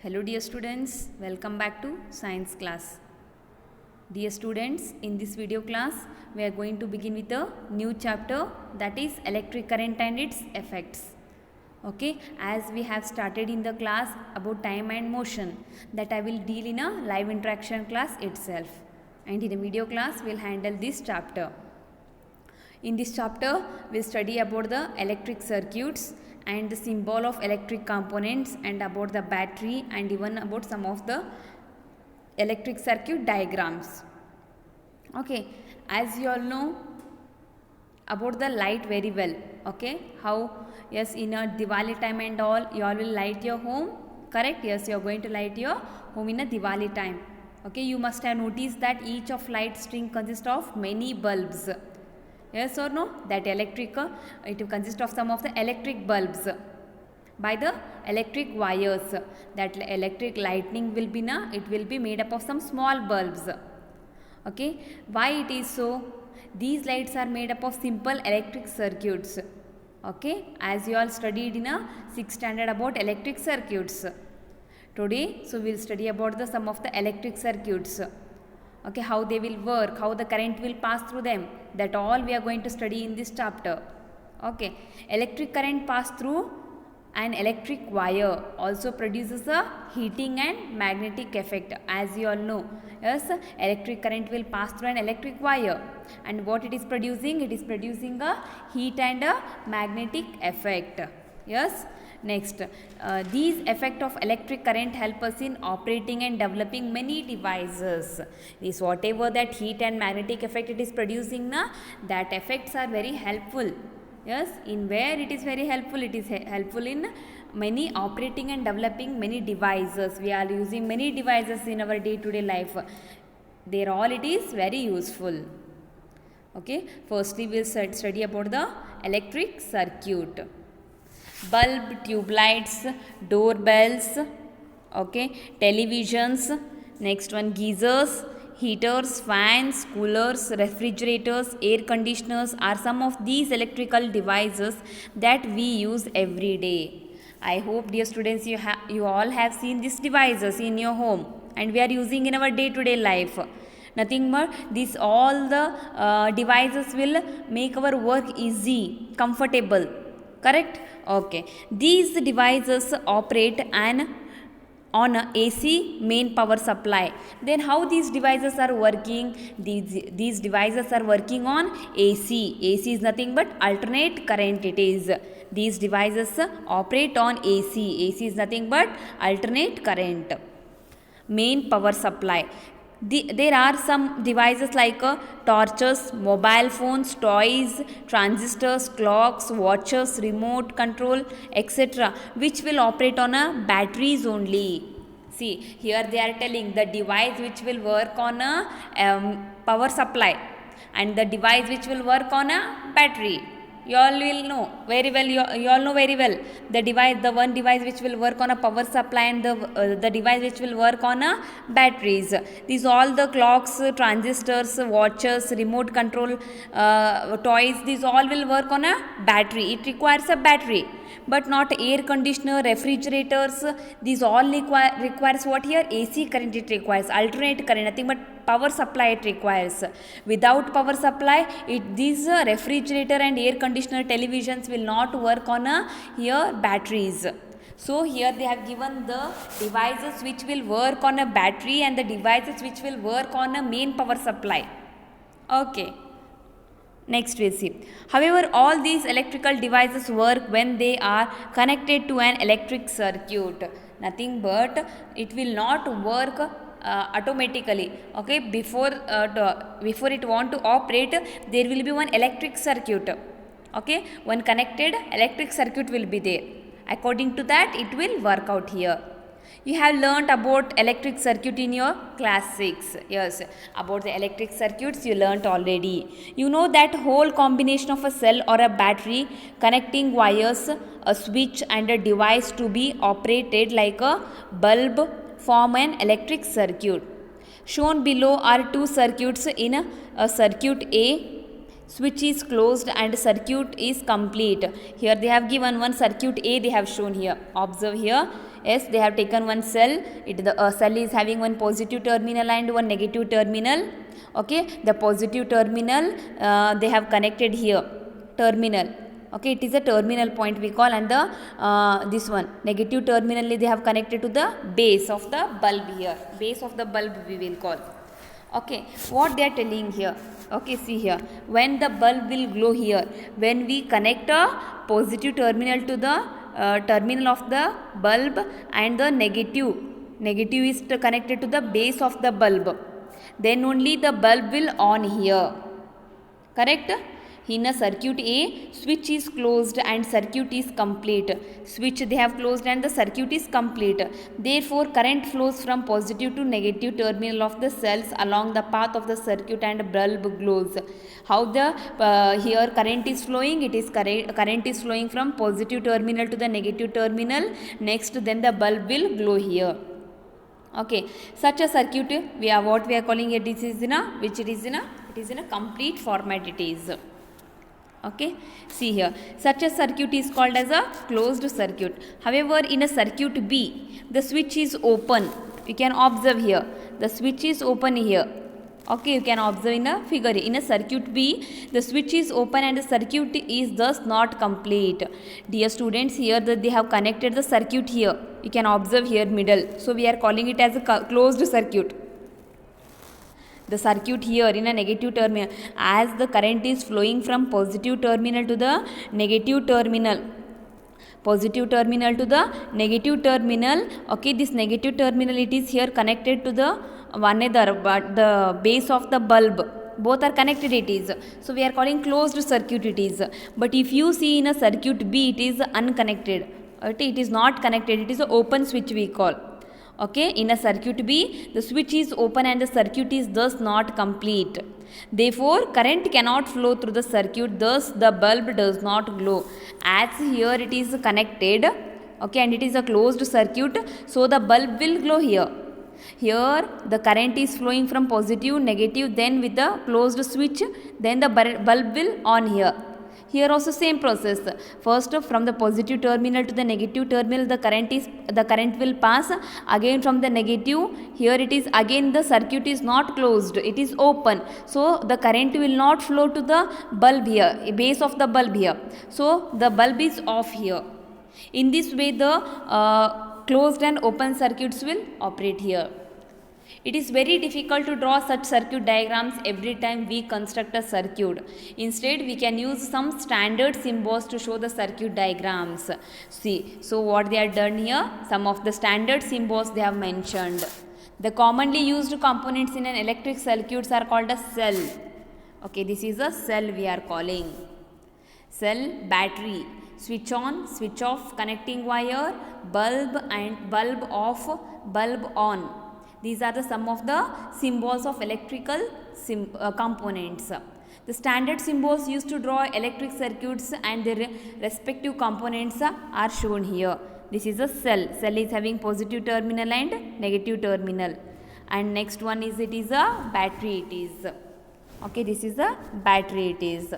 Hello dear students, welcome back to science class. Dear students, in this video class we are going to begin with a new chapter, that is electric current and its effects. Okay, as we have started in the class about time and motion, that I will deal in a live interaction class itself, and in a video class we will handle this chapter. In this chapter, we will study about the electric circuits and the symbol of electric components, and about the battery, and even about some of the electric circuit diagrams. Okay, as you all know about the light very well. Okay, how, yes, in a Diwali time and all, you all will light your home, correct? Yes, you are going to light your home in a Diwali time. Okay, you must have noticed that each of light string consists of many bulbs. Yes or no? That electric, it consists of some of the electric bulbs by the electric wires. That electric lightning will be it will be made up of some small bulbs. Okay, why it is so? These lights are made up of simple electric circuits. Okay, as you all studied in a 6th standard about electric circuits. Today, so we will study about the some of the electric circuits. Okay, how they will work, how the current will pass through them, that all we are going to study in this chapter. Okay, electric current pass through an electric wire also produces a heating and magnetic effect, as you all know. Yes, electric current will pass through an electric wire, and what it is producing? It is producing a heat and a magnetic effect. Yes. Next, these effect of electric current help us in operating and developing many devices. This whatever that heat and magnetic effect it is producing, that effects are very helpful. Yes, in where it is very helpful? It is helpful in many operating and developing many devices. We are using many devices in our day-to-day life. There all it is very useful. Okay, firstly we will study about the electric circuit. Bulb, tube lights, doorbells, okay, televisions, next one geysers, heaters, fans, coolers, refrigerators, air conditioners are some of these electrical devices that we use every day. I hope dear students you all have seen these devices in your home, and we are using in our day-to-day life. Nothing but these all the devices will make our work easy, comfortable. Correct? Okay. These devices operate on a AC main power supply. Then how these devices are working? These devices are working on AC. AC is nothing but alternate current it is. These devices operate on AC. AC is nothing but alternate current. Main power supply. There are some devices like torches, mobile phones, toys, transistors, clocks, watches, remote control, etc., which will operate on batteries only. See, here they are telling the device which will work on a power supply, and the device which will work on a battery. You all will know very well, you all know very well the device, the one device which will work on a power supply, and the device which will work on a batteries. These all the clocks, transistors, watches, remote control, toys, these all will work on a battery. It requires a battery, but not air conditioner, refrigerators. These all requires what here? AC current it requires, alternate current, nothing but power supply it requires. Without power supply, these refrigerator and air conditioner, televisions will not work on here batteries. So here they have given the devices which will work on a battery and the devices which will work on a main power supply. Okay. Next we see. However, all these electrical devices work when they are connected to an electric circuit. Nothing but it will not work automatically. Okay, before it want to operate, there will be one electric circuit. Okay, one connected electric circuit will be there. According to that, it will work out here. You have learnt about electric circuit in your class 6. Yes, about the electric circuits you learnt already. You know that whole combination of a cell or a battery, connecting wires, a switch and a device to be operated like a bulb form an electric circuit. Shown below are two circuits. In a circuit A, switch is closed and circuit is complete. Here they have given one circuit A they have shown here. Observe here. Yes, they have taken one cell. The cell is having one positive terminal and one negative terminal. Okay, the positive terminal they have connected here, terminal. Okay, it is a terminal point we call, and the this one negative terminal they have connected to the base of the bulb here. Base of the bulb we will call. Okay, what they are telling here. Okay, see here, when the bulb will glow here, when we connect a positive terminal to the terminal of the bulb, and the negative is connected to the base of the bulb, then only the bulb will on here. Correct? In a circuit A, switch is closed and circuit is complete. Switch they have closed and the circuit is complete. Therefore, current flows from positive to negative terminal of the cells along the path of the circuit and bulb glows. How the here current is flowing? It is current is flowing from positive terminal to the negative terminal. Next, then the bulb will glow here. Okay, such a circuit we are what we are calling it. This is in a which it is in a complete format. It is. Okay, see here, such a circuit is called as a closed circuit. However, in a circuit B, the switch is open. You can observe here, the switch is open here. Okay, you can observe in a figure. In a circuit B, the switch is open and the circuit is thus not complete. Dear students, here that they have connected the circuit here. You can observe here middle. So we are calling it as a closed circuit. The circuit here in a negative terminal, as the current is flowing from positive terminal to the negative terminal, positive terminal to the negative terminal. Okay, this negative terminal, it is here connected to the one another, but the base of the bulb, both are connected. It is, so we are calling closed circuit. It is, but if you see in a circuit B, it is unconnected. Okay, it is not connected. It is an open switch we call. Okay, in a circuit B, the switch is open and the circuit is thus not complete. Therefore, current cannot flow through the circuit, thus the bulb does not glow. As here it is connected, okay, and it is a closed circuit, so the bulb will glow here. Here the current is flowing from positive, negative, then with the closed switch, then the bulb will on here. Here also same process. First, from the positive terminal to the negative terminal, the current will pass. Again from the negative, here it is again the circuit is not closed, it is open. So the current will not flow to the bulb here, base of the bulb here. So the bulb is off here. In this way, the closed and open circuits will operate here. It is very difficult to draw such circuit diagrams every time we construct a circuit. Instead, we can use some standard symbols to show the circuit diagrams. See, so what they have done here, some of the standard symbols they have mentioned. The commonly used components in an electric circuits are called a cell. Okay, this is a cell we are calling. Cell, battery, switch on, switch off, connecting wire, bulb and bulb off, bulb on. These are the some of the symbols of electrical components. The standard symbols used to draw electric circuits and their respective components are shown here. This is a cell. Cell is having positive terminal and negative terminal. And next one is it is a battery. It is. Okay, this is a battery. It is.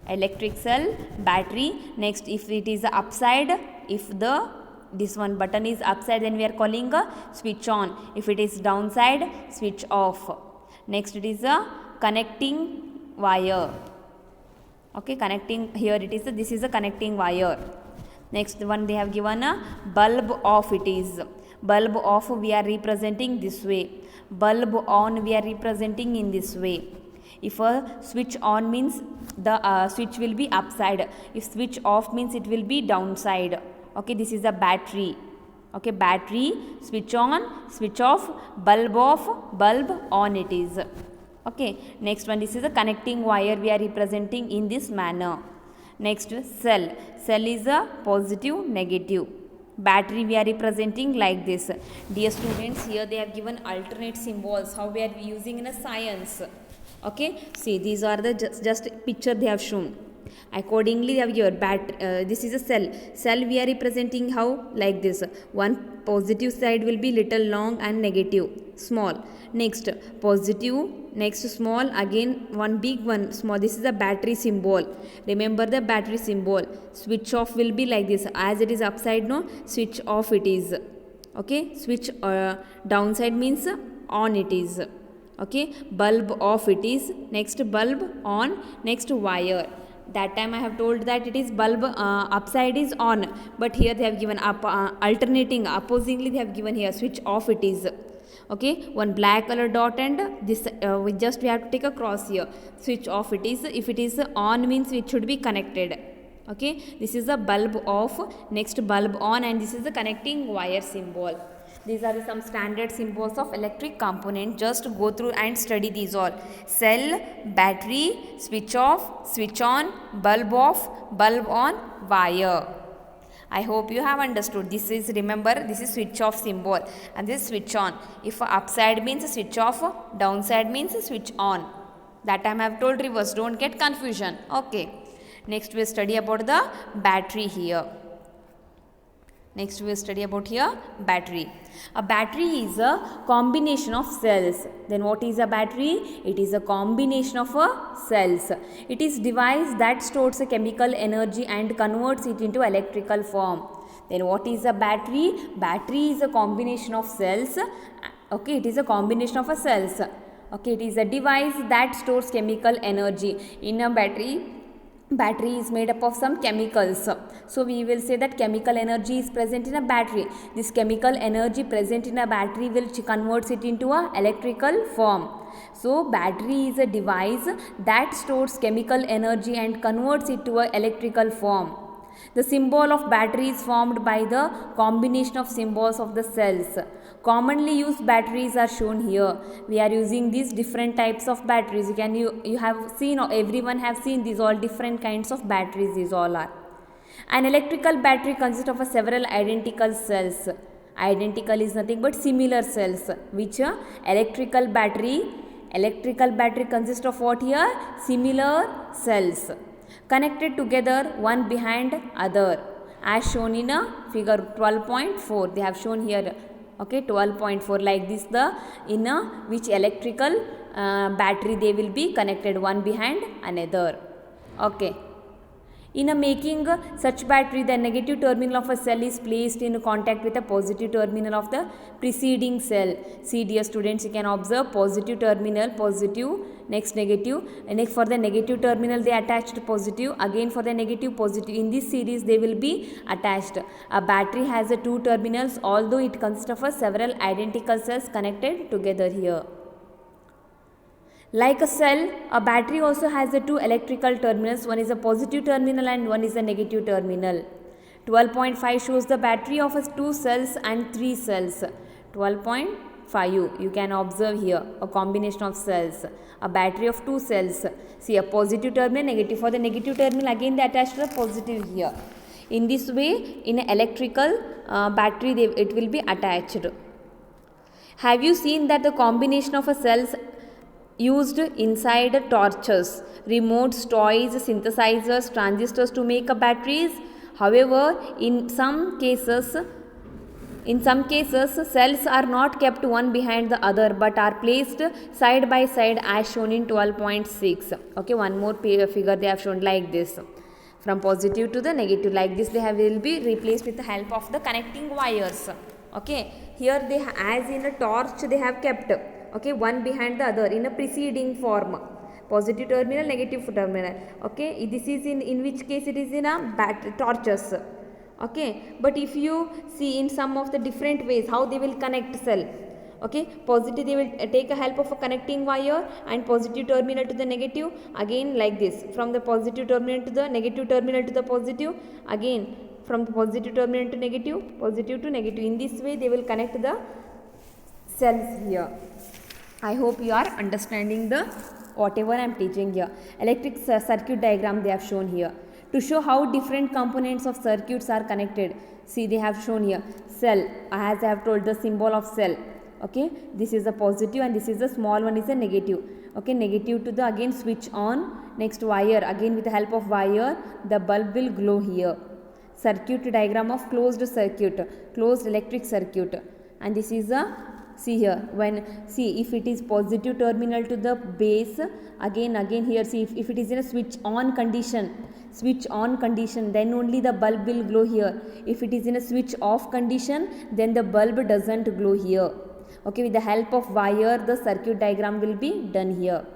Electric cell, battery. Next, if it is upside, if this one button is upside, then we are calling a switch on. If it is downside, switch off. Next, it is a connecting wire. Okay, connecting, here it is, this is a connecting wire. Next one they have given a bulb off. It is bulb off we are representing this way. Bulb on we are representing in this way. If a switch on means the switch will be upside. If switch off means it will be downside. Okay, this is a battery. Okay, battery, switch on, switch off, bulb on it is. Okay, next one, this is a connecting wire we are representing in this manner. Next, cell. Cell is a positive, negative. Battery we are representing like this. Dear students, here they have given alternate symbols how we are using in a science. Okay, see these are the just picture they have shown. Accordingly, they have your this is a cell. Cell we are representing how, like this. One positive side will be little long and negative, small. Next positive, next small, again one big, one small. This is a battery symbol. Remember the battery symbol. Switch off will be like this. As it is upside, no, switch off it is. Okay, switch downside means on it is. Okay, bulb off it is. Next bulb on. Next wire. That time I have told that it is bulb upside is on, but here they have given up alternating opposingly they have given here switch off it is. Okay, one black color dot and this we have to take a cross here. Switch off it is. If it is on means it should be connected. Okay, this is the bulb off, next bulb on, and this is the connecting wire symbol. These are some standard symbols of electric component. Just go through and study these all. Cell, battery, switch off, switch on, bulb off, bulb on, wire. I hope you have understood. This is, remember, this is switch off symbol and this is switch on. If upside means switch off, downside means switch on. That time I have told reverse, don't get confusion. Okay. Next we will study about the battery here. Next we will study about here battery. A battery is a combination of cells. Then what is a battery? It is a combination of cells. It is device that stores a chemical energy and converts it into electrical form. Then what is a battery? Battery is a combination of cells. Okay, it is a combination of cells. Okay, it is a device that stores chemical energy. In a battery is made up of some chemicals. So we will say that chemical energy is present in a battery. This chemical energy present in a battery will converts it into a electrical form. So battery is a device that stores chemical energy and converts it to a electrical form. The symbol of battery is formed by the combination of symbols of the cells. Commonly used batteries are shown here. We are using these different types of batteries. You have seen, or everyone have seen these all different kinds of batteries. These all are. An electrical battery consists of several identical cells. Identical is nothing but similar cells. Which electrical battery consists of what here? Similar cells connected together one behind other, as shown in a figure 12.4. They have shown here. Okay, 12.4 like this, the in a which electrical battery they will be connected one behind another. Okay. In a making such battery, the negative terminal of a cell is placed in contact with the positive terminal of the preceding cell. See dear students, you can observe positive terminal, positive, next negative, and next for the negative terminal they attached positive, again for the negative positive. In this series they will be attached. A battery has two terminals, although it consists of several identical cells connected together here. Like a cell, a battery also has the two electrical terminals. One is a positive terminal and one is a negative terminal. 12.5 shows the battery of two cells and three cells. 12.5 you can observe here a combination of cells. A battery of two cells. See a positive terminal, negative. For the negative terminal again they attach the positive here. In this way, in an electrical battery it will be attached. Have you seen that the combination of a cells used inside torches, remotes, toys, synthesizers, transistors to make batteries? However, in some cases cells are not kept one behind the other but are placed side by side as shown in 12.6. Okay, one more figure they have shown like this. From positive to the negative, like this will be replaced with the help of the connecting wires. Okay, here they as in a torch they have kept. Okay, one behind the other in a preceding form. Positive terminal, negative terminal. Okay, this is in which case it is in a torches. Okay, but if you see in some of the different ways how they will connect cell. Okay, positive they will take a help of a connecting wire and positive terminal to the negative, again like this, from the positive terminal to the negative terminal to the positive, again from the positive terminal to negative, positive to negative. In this way they will connect the cells here. I hope you are understanding the whatever I am teaching here. Electric circuit diagram they have shown here to show how different components of circuits are connected. See, they have shown here cell, as I have told the symbol of cell. Okay, this is a positive and this is a small one is a negative. Okay, negative to the again switch on, next wire, again with the help of wire the bulb will glow here. Circuit diagram of closed circuit, closed electric circuit, and this is a See here, when see if it is positive terminal to the base, again here see if it is in a switch on condition, then only the bulb will glow here. If it is in a switch off condition, then the bulb doesn't glow here. Okay, with the help of wire the circuit diagram will be done here.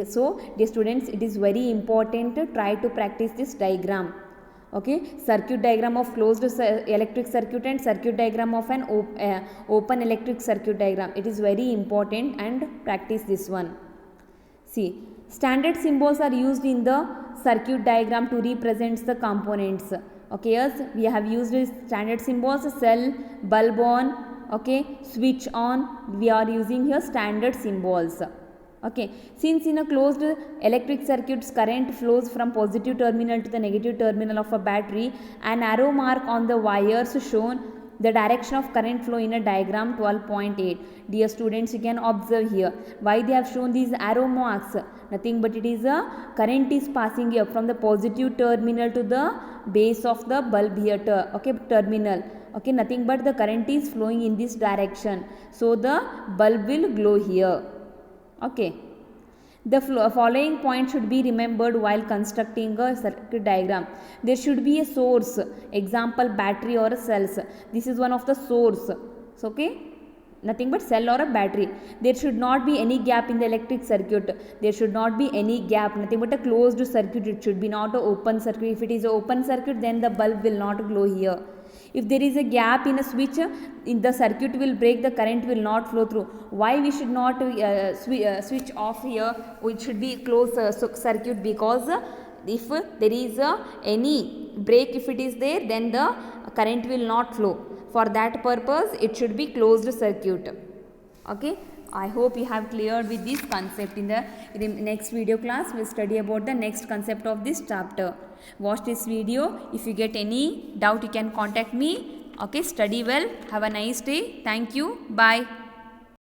So dear students, it is very important to try to practice this diagram. Okay, circuit diagram of closed electric circuit and circuit diagram of an open electric circuit diagram. It is very important, and practice this one. See, standard symbols are used in the circuit diagram to represent the components. Okay, yes, we have used standard symbols, cell, bulb on, okay, switch on, we are using here standard symbols. Okay, since in a closed electric circuits current flows from positive terminal to the negative terminal of a battery, an arrow mark on the wires shown the direction of current flow in a diagram 12.8. Dear students, you can observe here why they have shown these arrow marks. Nothing but it is a current is passing here from the positive terminal to the base of the bulb here, okay, terminal. Okay, nothing but the current is flowing in this direction, so the bulb will glow here. Okay, the following point should be remembered while constructing a circuit diagram. There should be a source, example battery or a cells. This is one of the source. So, okay, nothing but cell or a battery. There should not be any gap in the electric circuit. There should not be any gap, nothing but a closed circuit. It should be not an open circuit. If it is an open circuit, then the bulb will not glow here. If there is a gap in a switch, in the circuit will break, the current will not flow through. Why we should not switch off here? It should be closed circuit, because if there is any break, if it is there, then the current will not flow. For that purpose, it should be closed circuit. Okay, I hope you have cleared with this concept. In the next video class, we will study about the next concept of this chapter. Watch this video. If you get any doubt, you can contact me. Okay, study well. Have a nice day. Thank you. Bye.